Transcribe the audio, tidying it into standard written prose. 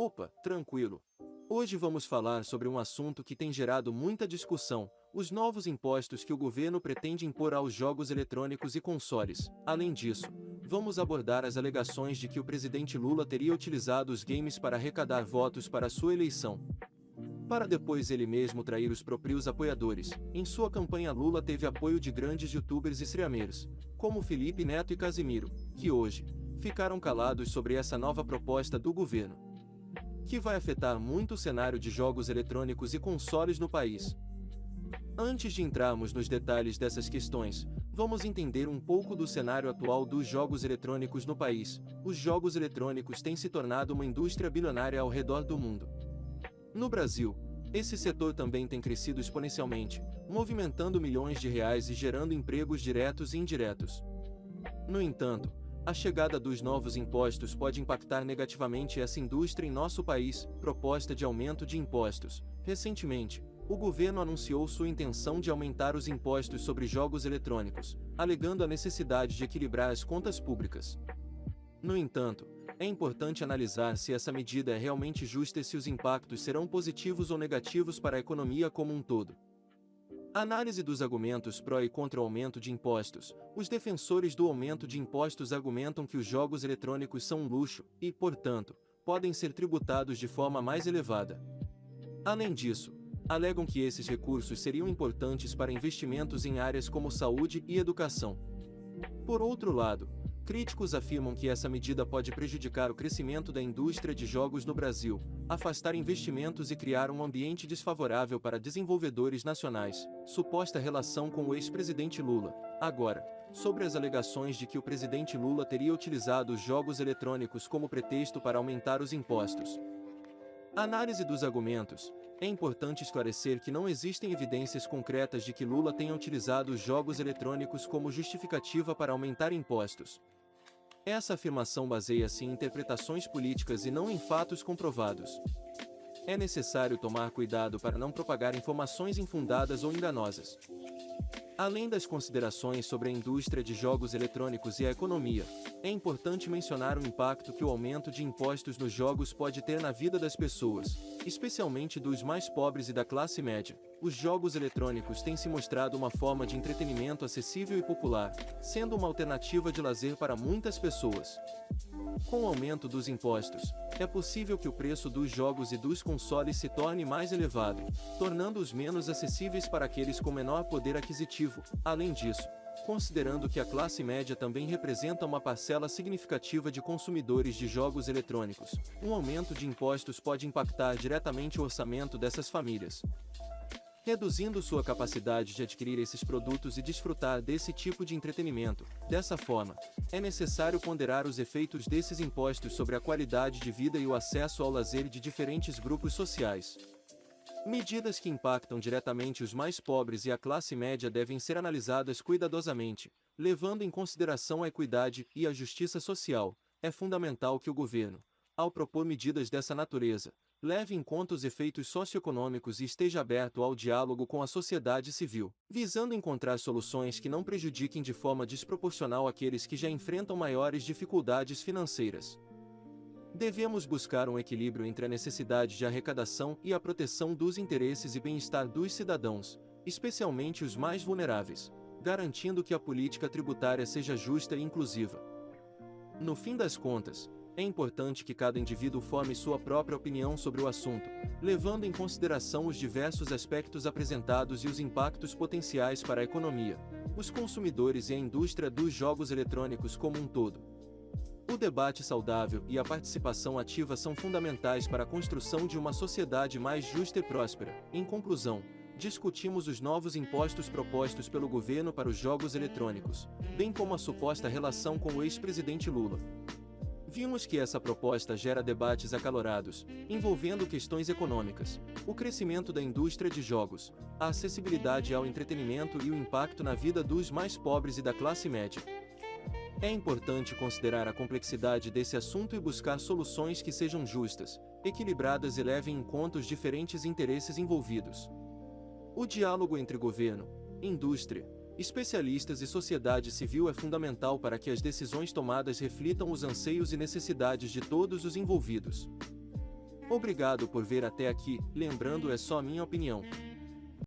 Opa, tranquilo. Hoje vamos falar sobre um assunto que tem gerado muita discussão: os novos impostos que o governo pretende impor aos jogos eletrônicos e consoles. Além disso, vamos abordar as alegações de que o presidente Lula teria utilizado os games para arrecadar votos para sua eleição, para depois ele mesmo trair os próprios apoiadores. Em sua campanha, Lula teve apoio de grandes youtubers e streamers, como Felipe Neto e Casimiro, que hoje ficaram calados sobre essa nova proposta do governo, que vai afetar muito o cenário de jogos eletrônicos e consoles no país. Antes de entrarmos nos detalhes dessas questões, vamos entender um pouco do cenário atual dos jogos eletrônicos no país. Os jogos eletrônicos têm se tornado uma indústria bilionária ao redor do mundo. No Brasil, esse setor também tem crescido exponencialmente, movimentando milhões de reais e gerando empregos diretos e indiretos. No entanto, a chegada dos novos impostos pode impactar negativamente essa indústria em nosso país. Proposta de aumento de impostos. Recentemente, o governo anunciou sua intenção de aumentar os impostos sobre jogos eletrônicos, alegando a necessidade de equilibrar as contas públicas. No entanto, é importante analisar se essa medida é realmente justa e se os impactos serão positivos ou negativos para a economia como um todo. Análise dos argumentos pró e contra o aumento de impostos. Os defensores do aumento de impostos argumentam que os jogos eletrônicos são um luxo e, portanto, podem ser tributados de forma mais elevada. Além disso, alegam que esses recursos seriam importantes para investimentos em áreas como saúde e educação. Por outro lado, críticos afirmam que essa medida pode prejudicar o crescimento da indústria de jogos no Brasil, afastar investimentos e criar um ambiente desfavorável para desenvolvedores nacionais. Suposta relação com o ex-presidente Lula. Agora, sobre as alegações de que o presidente Lula teria utilizado os jogos eletrônicos como pretexto para aumentar os impostos. Análise dos argumentos. É importante esclarecer que não existem evidências concretas de que Lula tenha utilizado os jogos eletrônicos como justificativa para aumentar impostos. Essa afirmação baseia-se em interpretações políticas e não em fatos comprovados. É necessário tomar cuidado para não propagar informações infundadas ou enganosas. Além das considerações sobre a indústria de jogos eletrônicos e a economia, é importante mencionar o impacto que o aumento de impostos nos jogos pode ter na vida das pessoas, especialmente dos mais pobres e da classe média. Os jogos eletrônicos têm se mostrado uma forma de entretenimento acessível e popular, sendo uma alternativa de lazer para muitas pessoas. Com o aumento dos impostos, é possível que o preço dos jogos e dos consoles se torne mais elevado, tornando-os menos acessíveis para aqueles com menor poder aquisitivo. Além disso, considerando que a classe média também representa uma parcela significativa de consumidores de jogos eletrônicos, um aumento de impostos pode impactar diretamente o orçamento dessas famílias, reduzindo sua capacidade de adquirir esses produtos e desfrutar desse tipo de entretenimento. Dessa forma, é necessário ponderar os efeitos desses impostos sobre a qualidade de vida e o acesso ao lazer de diferentes grupos sociais. Medidas que impactam diretamente os mais pobres e a classe média devem ser analisadas cuidadosamente, levando em consideração a equidade e a justiça social. É fundamental que o governo, ao propor medidas dessa natureza, leve em conta os efeitos socioeconômicos e esteja aberto ao diálogo com a sociedade civil, visando encontrar soluções que não prejudiquem de forma desproporcional aqueles que já enfrentam maiores dificuldades financeiras. Devemos buscar um equilíbrio entre a necessidade de arrecadação e a proteção dos interesses e bem-estar dos cidadãos, especialmente os mais vulneráveis, garantindo que a política tributária seja justa e inclusiva. No fim das contas, é importante que cada indivíduo forme sua própria opinião sobre o assunto, levando em consideração os diversos aspectos apresentados e os impactos potenciais para a economia, os consumidores e a indústria dos jogos eletrônicos como um todo. O debate saudável e a participação ativa são fundamentais para a construção de uma sociedade mais justa e próspera. Em conclusão, discutimos os novos impostos propostos pelo governo para os jogos eletrônicos, bem como a suposta relação com o ex-presidente Lula. Vimos que essa proposta gera debates acalorados, envolvendo questões econômicas, o crescimento da indústria de jogos, a acessibilidade ao entretenimento e o impacto na vida dos mais pobres e da classe média. É importante considerar a complexidade desse assunto e buscar soluções que sejam justas, equilibradas e levem em conta os diferentes interesses envolvidos. O diálogo entre governo, indústria, especialistas e sociedade civil é fundamental para que as decisões tomadas reflitam os anseios e necessidades de todos os envolvidos. Obrigado por ver até aqui, lembrando é só minha opinião.